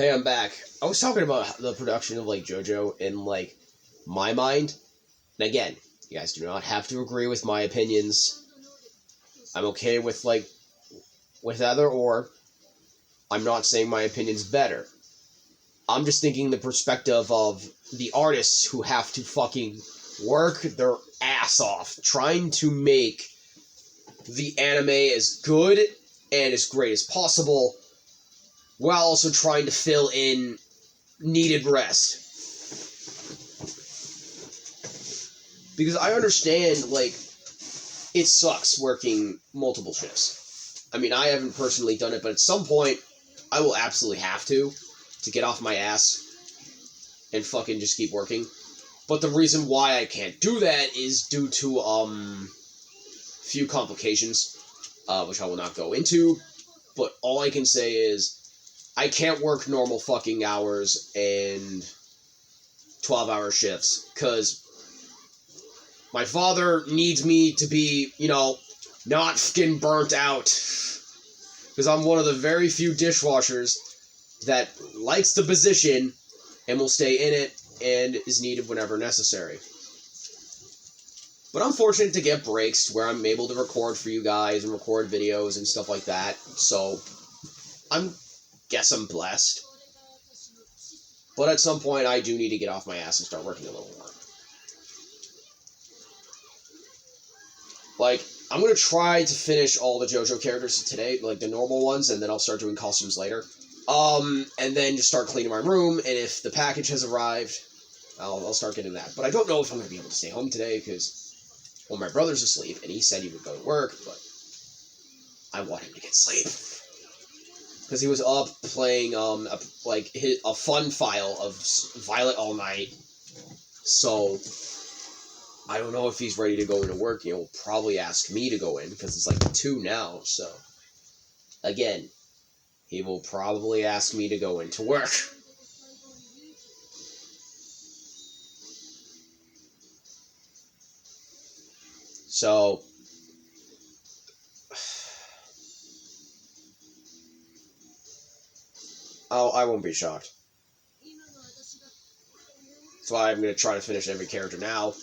Hey, I'm back. I was talking about the production of, like, JoJo in, like, my mind. And again, you guys do not have to agree with my opinions. I'm okay with, like, with either or. I'm not saying my opinion's better. I'm just thinking the perspective of the artists who have to fucking work their ass off trying to make the anime as good and as great as possible while also trying to fill in needed rest. Because I understand, like, it sucks working multiple shifts. I mean, I haven't personally done it, but at some point, I will absolutely have to get off my ass and fucking just keep working. But the reason why I can't do that is due to, few complications, which I will not go into. But all I can say is, I can't work normal fucking hours and 12-hour shifts, because my father needs me to be, not fucking burnt out. Because I'm one of the very few dishwashers that likes the position and will stay in it and is needed whenever necessary. But I'm fortunate to get breaks where I'm able to record for you guys and record videos and stuff like that. So, guess I'm blessed. But at some point, I do need to get off my ass and start working a little more. Like, I'm going to try to finish all the JoJo characters today, like the normal ones, and then I'll start doing costumes later. And then just start cleaning my room, and if the package has arrived, I'll start getting that. But I don't know if I'm going to be able to stay home today, because, well, my brother's asleep, and he said he would go to work, but I want him to get sleep. Because he was up playing, a fun file of Violet all night, so I don't know if he's ready to go into work. He'll probably ask me to go in, because it's like 2 now, so, again, he will probably ask me to go into work. So, I won't be shocked. That's why I'm going to try to finish every character now.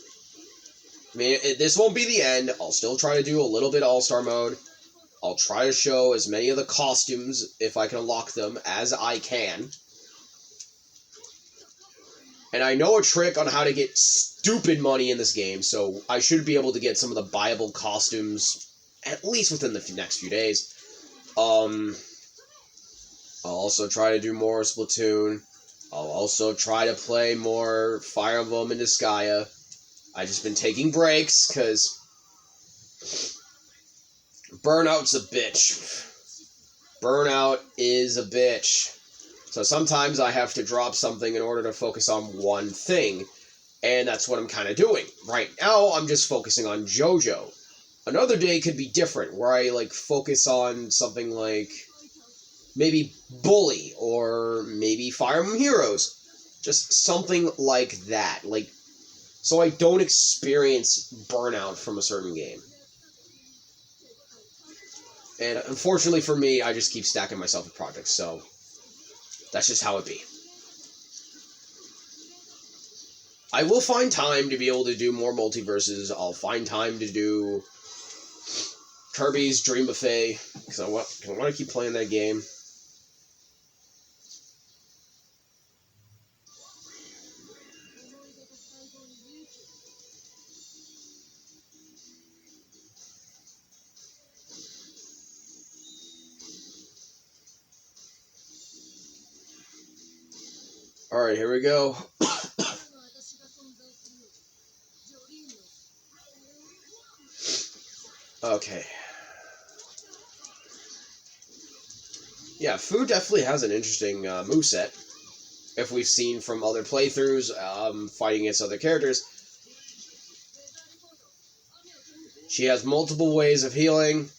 I mean, this won't be the end. I'll still try to do a little bit of All-Star mode. I'll try to show as many of the costumes, if I can unlock them, as I can. And I know a trick on how to get stupid money in this game, so I should be able to get some of the buyable costumes, at least within the next few days. I'll also try to do more Splatoon. I'll also try to play more Fire Emblem and Disgaea. I've just been taking breaks, because burnout's a bitch. Burnout is a bitch. So sometimes I have to drop something in order to focus on one thing, and that's what I'm kind of doing. Right now, I'm just focusing on JoJo. Another day could be different, where I, focus on something like maybe Bully, or maybe Fire Emblem Heroes. Just something like that. So I don't experience burnout from a certain game. And unfortunately for me, I just keep stacking myself with projects, so that's just how it be. I will find time to be able to do more multiverses. I'll find time to do Kirby's Dream Buffet, because I want to keep playing that game. Alright, here we go. Okay. Yeah, Fu definitely has an interesting moveset. If we've seen from other playthroughs, fighting against other characters. She has multiple ways of healing.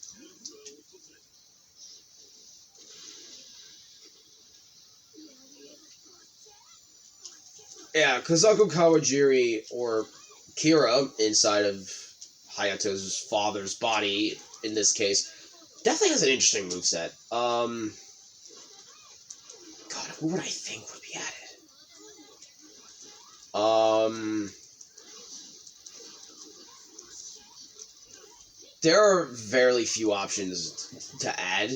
Yeah, Kozako Kawajiri, or Kira, inside of Hayato's father's body, in this case, definitely has an interesting moveset. God, Who would I think would be added? There are very few options to add.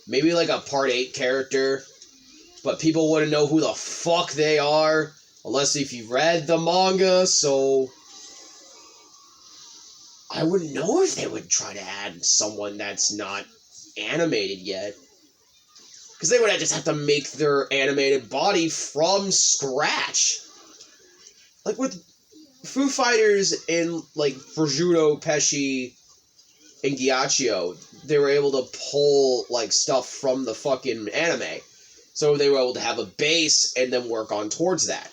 Maybe like a Part 8 character, but people wouldn't know who the fuck they are unless if you read the manga, so I wouldn't know if they would try to add someone that's not animated yet. Because they would just have to make their animated body from scratch. Like with Foo Fighters and like Prosciutto, Pesci, and Ghiaccio, they were able to pull like stuff from the fucking anime. So they were able to have a base and then work on towards that.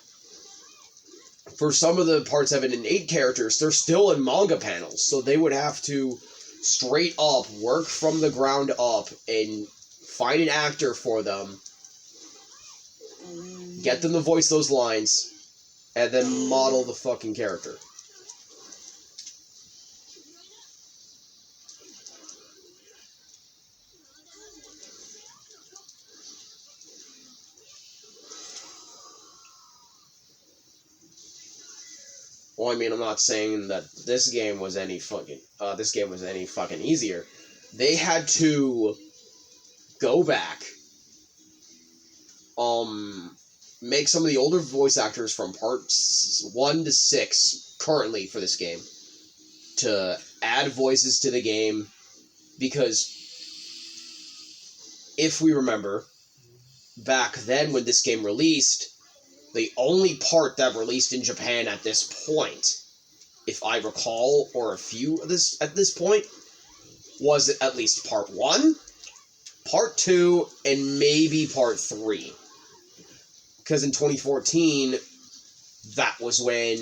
For some of the Part 7 and 8 characters, they're still in manga panels, so they would have to straight up work from the ground up and find an actor for them, get them to voice those lines, and then model the fucking character. Well, I mean, I'm not saying that this game was any fucking easier. They had to go back, make some of the older voice actors from parts 1 to 6 currently for this game to add voices to the game, because if we remember, back then when this game released, the only part that released in Japan at this point, if I recall, or a few of this at this point, was at least Part 1, Part 2, and maybe Part 3. Because in 2014, that was when...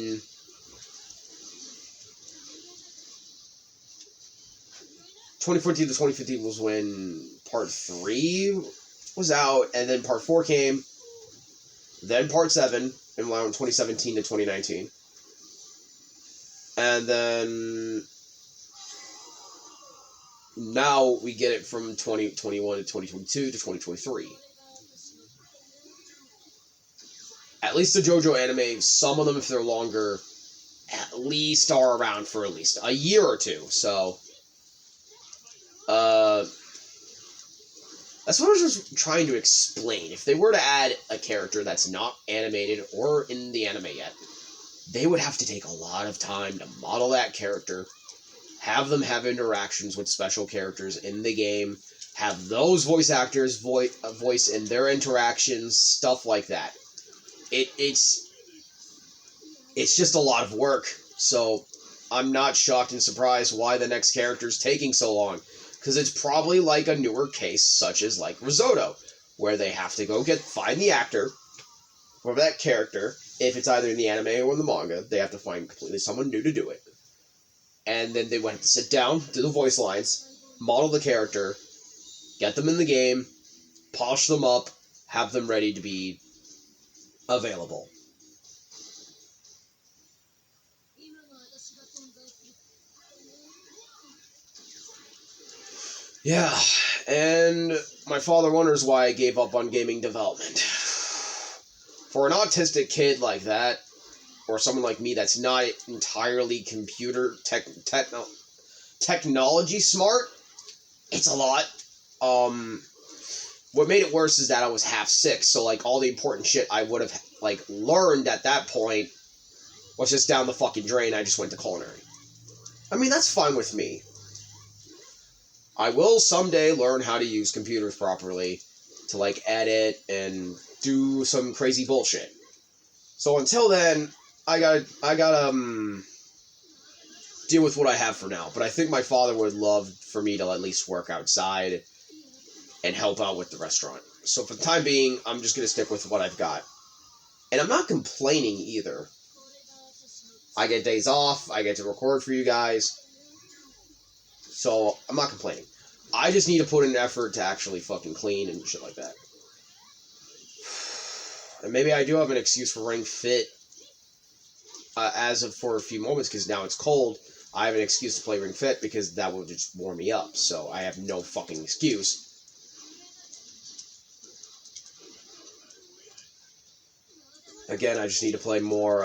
2014 to 2015 was when Part 3 was out, and then Part 4 came, then Part 7, in around 2017 to 2019. And then... now we get it from 2021 to 2022 to 2023. At least the JoJo anime, some of them, if they're longer, at least are around for at least a year or two. So, that's what I was just trying to explain. If they were to add a character that's not animated or in the anime yet, they would have to take a lot of time to model that character, have them have interactions with special characters in the game, have those voice actors voice in their interactions, stuff like that. It's just a lot of work, so I'm not shocked and surprised why the next character's taking so long, because it's probably like a newer case, such as like Risotto, where they have to go find the actor for that character. If it's either in the anime or in the manga, they have to find completely someone new to do it. And then they would have to sit down, do the voice lines, model the character, get them in the game, polish them up, have them ready to be available. Yeah, and my father wonders why I gave up on gaming development. For an autistic kid like that, or someone like me that's not entirely computer technology smart, it's a lot. What made it worse is that I was half sick, so like all the important shit I would have like learned at that point was just down the fucking drain. I just went to culinary. I mean, that's fine with me. I will someday learn how to use computers properly to like edit and do some crazy bullshit. So until then, I gotta deal with what I have for now. But I think my father would love for me to at least work outside and help out with the restaurant. So for the time being, I'm just gonna stick with what I've got. And I'm not complaining either. I get days off, I get to record for you guys. So I'm not complaining. I just need to put in an effort to actually fucking clean and shit like that. And maybe I do have an excuse for Ring Fit as of for a few moments, because now it's cold. I have an excuse to play Ring Fit because that will just warm me up. So I have no fucking excuse. Again, I just need to play more,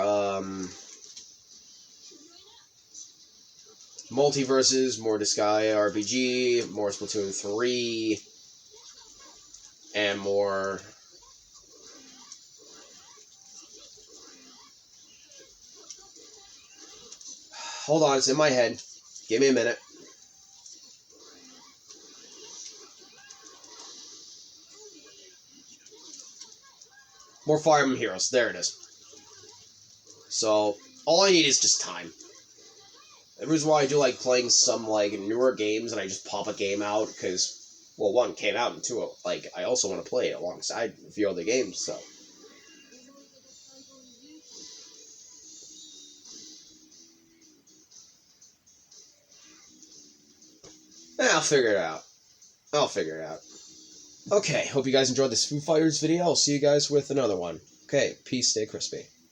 Multiverses, more Disgaea RPG, more Splatoon 3, and more... Hold on, it's in my head. Give me a minute. More Fire Emblem Heroes. There it is. So, all I need is just time. The reason why I do like playing some, like, newer games and I just pop a game out, because, well, one, came out, and two, like, I also want to play it alongside a few other games, so... I'll figure it out. Okay, hope you guys enjoyed this Foo Fighters video. I'll see you guys with another one. Okay, peace, stay crispy.